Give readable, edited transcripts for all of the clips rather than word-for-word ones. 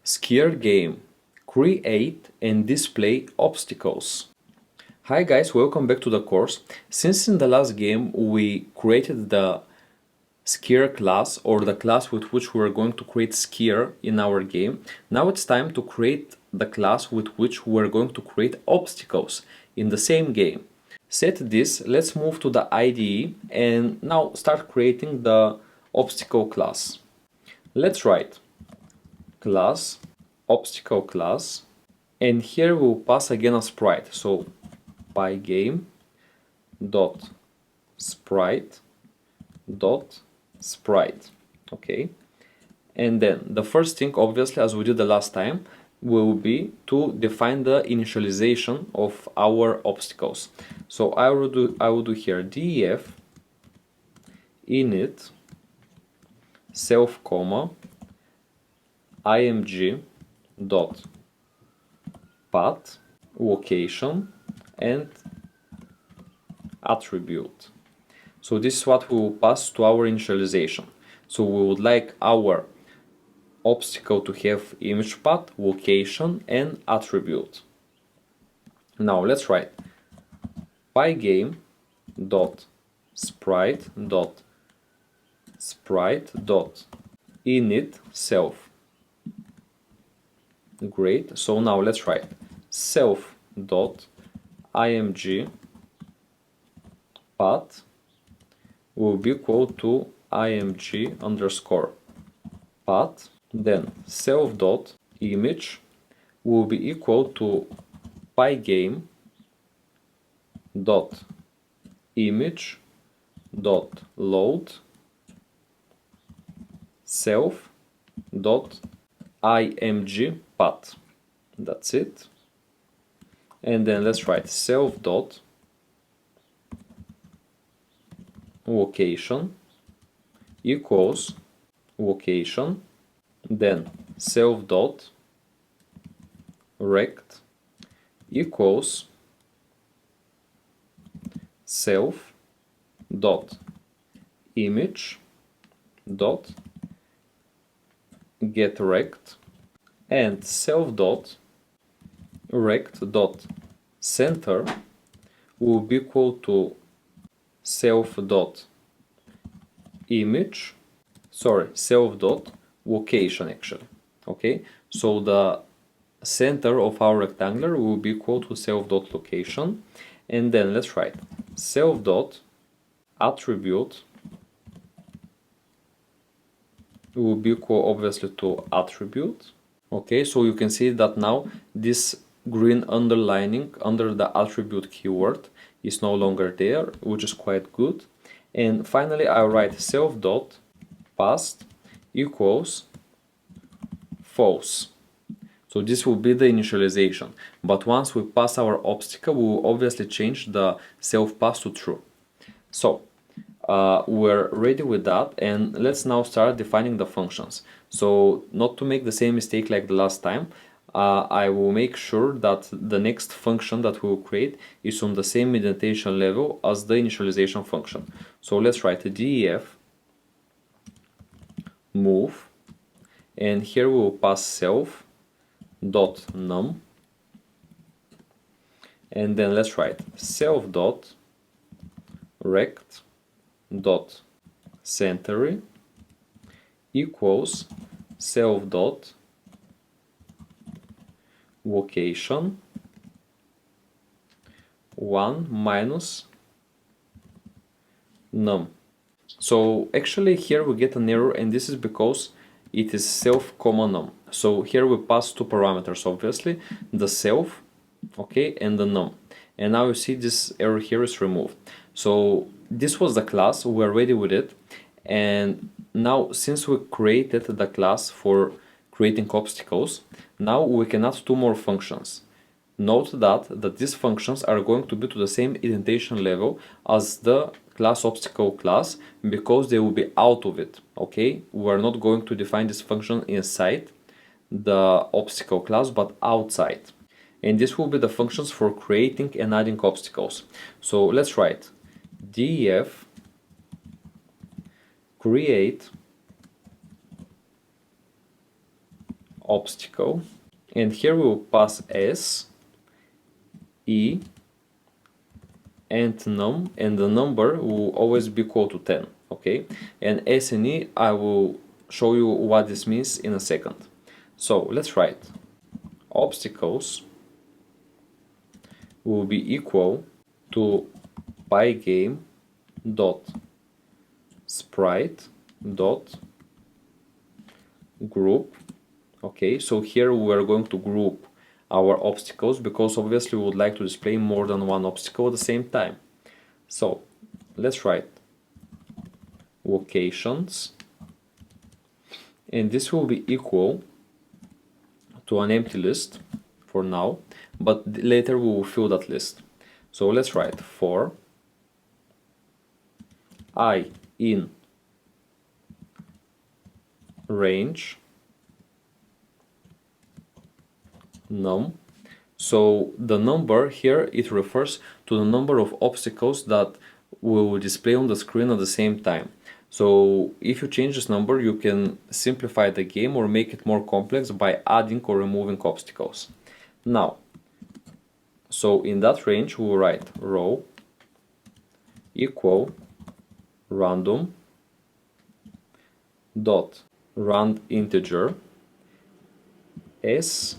Skier game. Create and display obstacles. Hi guys, welcome back to the course. Since in the last game we created the skier class, or the class with which we are going to create skier in our game, now it's time to create the class with which we are going to create obstacles in the same game. Set this, let's move to the IDE and now start creating the obstacle class. Let's write class obstacle class, and here we'll pass again a sprite. So pygame dot sprite dot sprite. Okay, and then the first thing, obviously, as we did the last time, will be to define the initialization of our obstacles. So I will do here def init self comma img dot path location and attribute. So this is what we will pass to our initialization. So we would like our obstacle to have image path, location and attribute. Now let's write pygame dot sprite dot init self. Great. So now let's write self dot img path will be equal to img underscore path. Then self dot image will be equal to pygame dot image dot load self dot img path. That's it. And then let's write self dot location equals location, then self dot rect equals self dot image dot get rect, and self dot rect dot center will be equal to self dot self dot location actually. Okay, so the center of our rectangle will be equal to self dot location, and then let's write self dot attribute will be equal obviously to attribute. Okay, so you can see that now this green underlining under the attribute keyword is no longer there, which is quite good. And finally I write self dot past equals false. So this will be the initialization, but once we pass our obstacle we will obviously change the self pass to true. So we're ready with that, and let's now start defining the functions. So not to make the same mistake like the last time, I will make sure that the next function that we will create is on the same indentation level as the initialization function. So let's write a def move, and here we will pass self dot num, and then let's write self dot rect dot center equals self dot location 1 minus num. So actually here we get an error, and this is because it is self comma num. So here we pass two parameters, obviously the self, okay, and the num, and now you see this error here is removed. So this was the class, we're ready with it, and now since we created the class for creating obstacles, now we can add two more functions. Note that these functions are going to be to the same indentation level as the class obstacle class, because they will be out of it. Okay, we're not going to define this function inside the obstacle class but outside, and this will be the functions for creating and adding obstacles. So let's write def create obstacle, and here we will pass s, e, and num, and the number will always be equal to 10, okay? And s and e, I will show you what this means in a second. So let's write obstacles will be equal to pygame dot sprite dot group. Okay, so here we are going to group our obstacles because obviously we would like to display more than one obstacle at the same time. So let's write locations, and this will be equal to an empty list for now, but later we will fill that list. So let's write for I in range num. So the number here, it refers to the number of obstacles that will display on the screen at the same time. So if you change this number, you can simplify the game or make it more complex by adding or removing obstacles. Now, so in that range, we will write row equal random dot rand integer s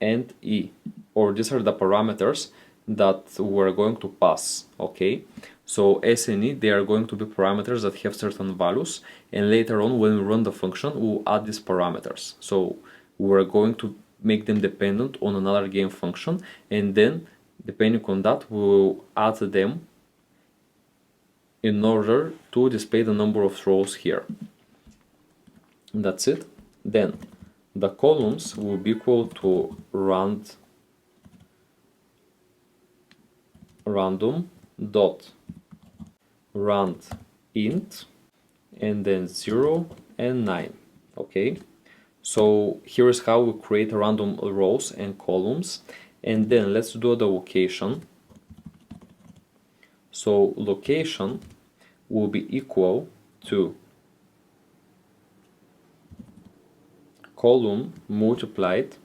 and e, or these are the parameters that we're going to pass. Okay, so s and e, they are going to be parameters that have certain values, and later on when we run the function we'll add these parameters. So we're going to make them dependent on another game function, and then depending on that we'll add them in order to display the number of rows here. That's it. Then the columns will be equal to random dot rand int, and then 0 and 9. Okay, so here is how we create random rows and columns. And then let's do the location. So location will be equal to column multiplied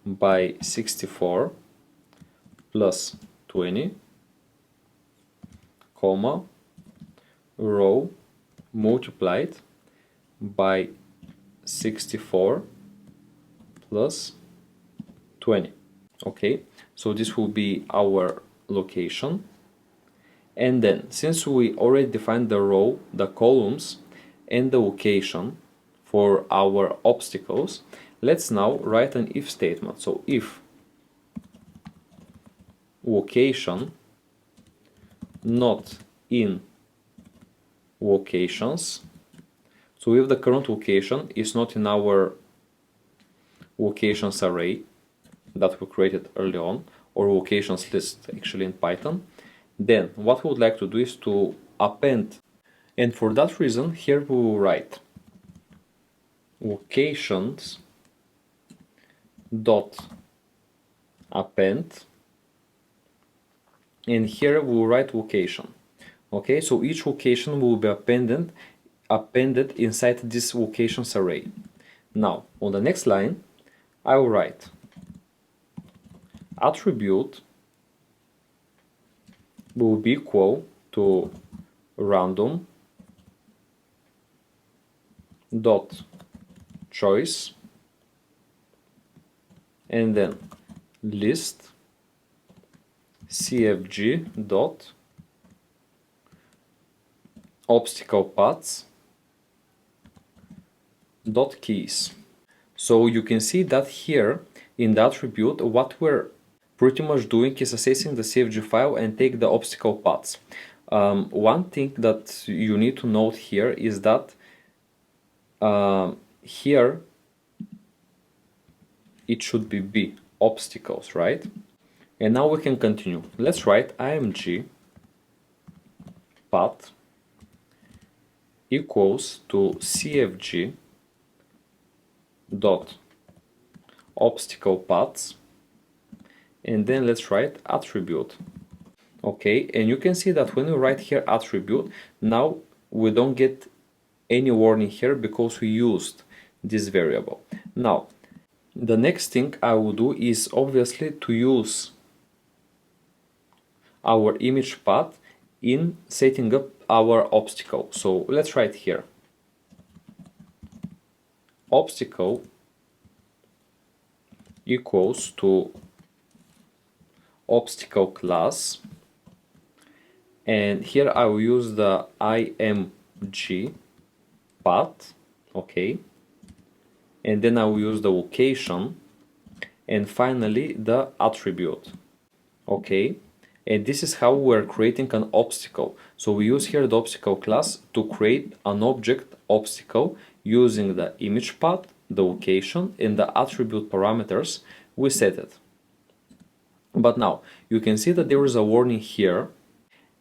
by 64 plus 20, comma, row multiplied by 64 plus 20. Okay, so this will be our location. And then, since we already defined the row, the columns, and the location for our obstacles, let's now write an if statement. So if location not in locations, so if the current location is not in our locations array that we created early on, or locations list actually in Python, then what we would like to do is to append, and for that reason here we will write locations dot append, and here we will write location. Okay, so each location will be appended inside this locations array. Now on the next line I will write attribute will be equal to random dot choice, and then list cfg dot obstacle paths dot keys. So you can see that here in the attribute what we're pretty much doing is accessing the CFG file and take the obstacle paths. One thing that you need to note here is that here it should be B, obstacles, right? And now we can continue. Let's write img path equals to CFG dot obstacle paths, and then let's write attribute. Okay, and you can see that when we write here attribute, now we don't get any warning here because we used this variable. Now, the next thing I will do is obviously to use our image path in setting up our obstacle. So let's write here obstacle equals to obstacle class, and here I will use the img path, okay, and then I will use the location, and finally the attribute, okay. And this is how we're creating an obstacle. So we use here the obstacle class to create an object obstacle using the image path, the location, and the attribute parameters we set it. But now you can see that there is a warning here,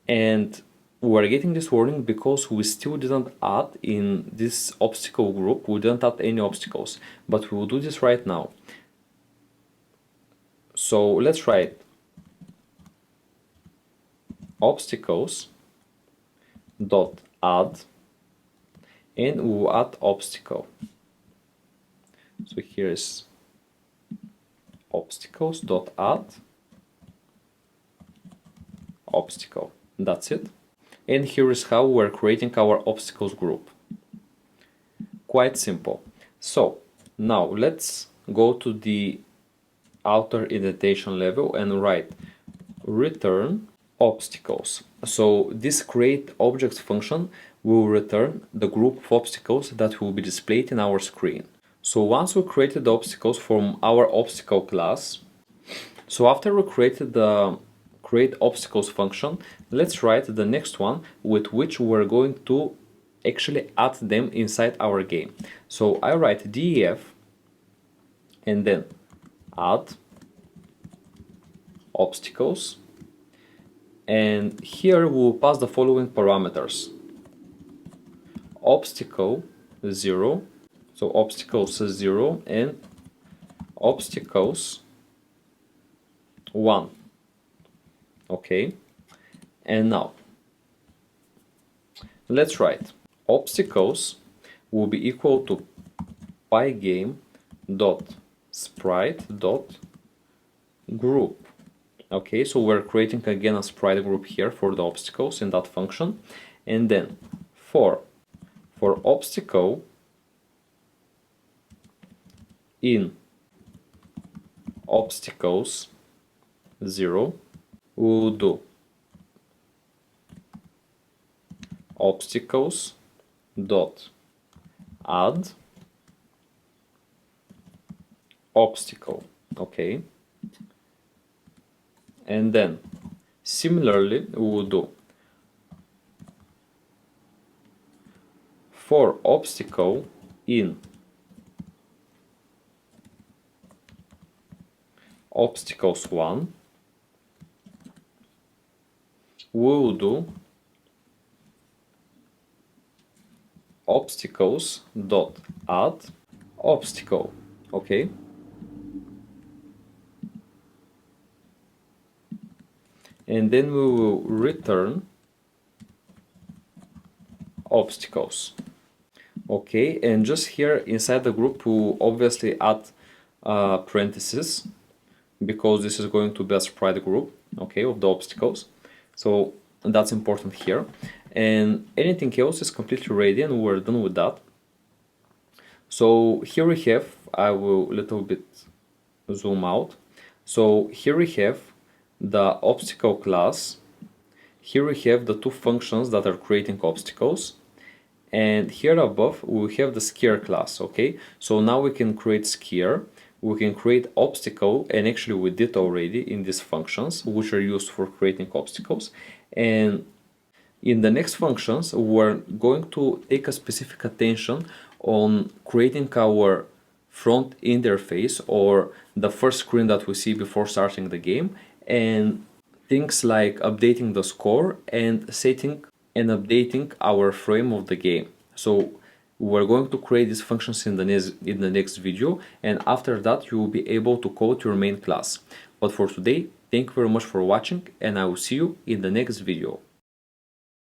and we're getting this warning because we still didn't add in this obstacle group, we didn't add any obstacles, but we will do this right now. So let's write obstacles dot add, and we will add obstacle. So here is obstacles dot add obstacle. That's it. And here is how we're creating our obstacles group. Quite simple. So now let's go to the outer indentation level and write return obstacles. So this create objects function will return the group of obstacles that will be displayed in our screen. So once we created the obstacles from our obstacle class, so after we created the create obstacles function, let's write the next one with which we're going to actually add them inside our game. So I write def and then add obstacles, and here we'll pass the following parameters: obstacle 0, so obstacles 0, and obstacles 1. Okay, and now let's write obstacles will be equal to pygame dot sprite dot group. Okay, so we're creating again a sprite group here for the obstacles in that function, and then for obstacle in obstacles 0, we'll do obstacles dot add obstacle. Okay, and then similarly we will do for obstacle in obstacles 1, we will do obstacles dot add obstacle. Okay, and then we will return obstacles. Okay, and just here inside the group we'll obviously add parentheses, because this is going to be a sprite group, okay, of the obstacles. So that's important here, and anything else is completely ready and we're done with that. So here we have, I will little bit zoom out. So here we have the obstacle class, here we have the two functions that are creating obstacles, and here above we have the skier class. Okay, so now we can create skier, we can create obstacle, and actually we did already in these functions which are used for creating obstacles. And in the next functions we're going to take a specific attention on creating our front interface, or the first screen that we see before starting the game, and things like updating the score and setting and updating our frame of the game. So we're going to create these functions in the next video, and after that you will be able to code your main class. But for today, thank you very much for watching, and I will see you in the next video.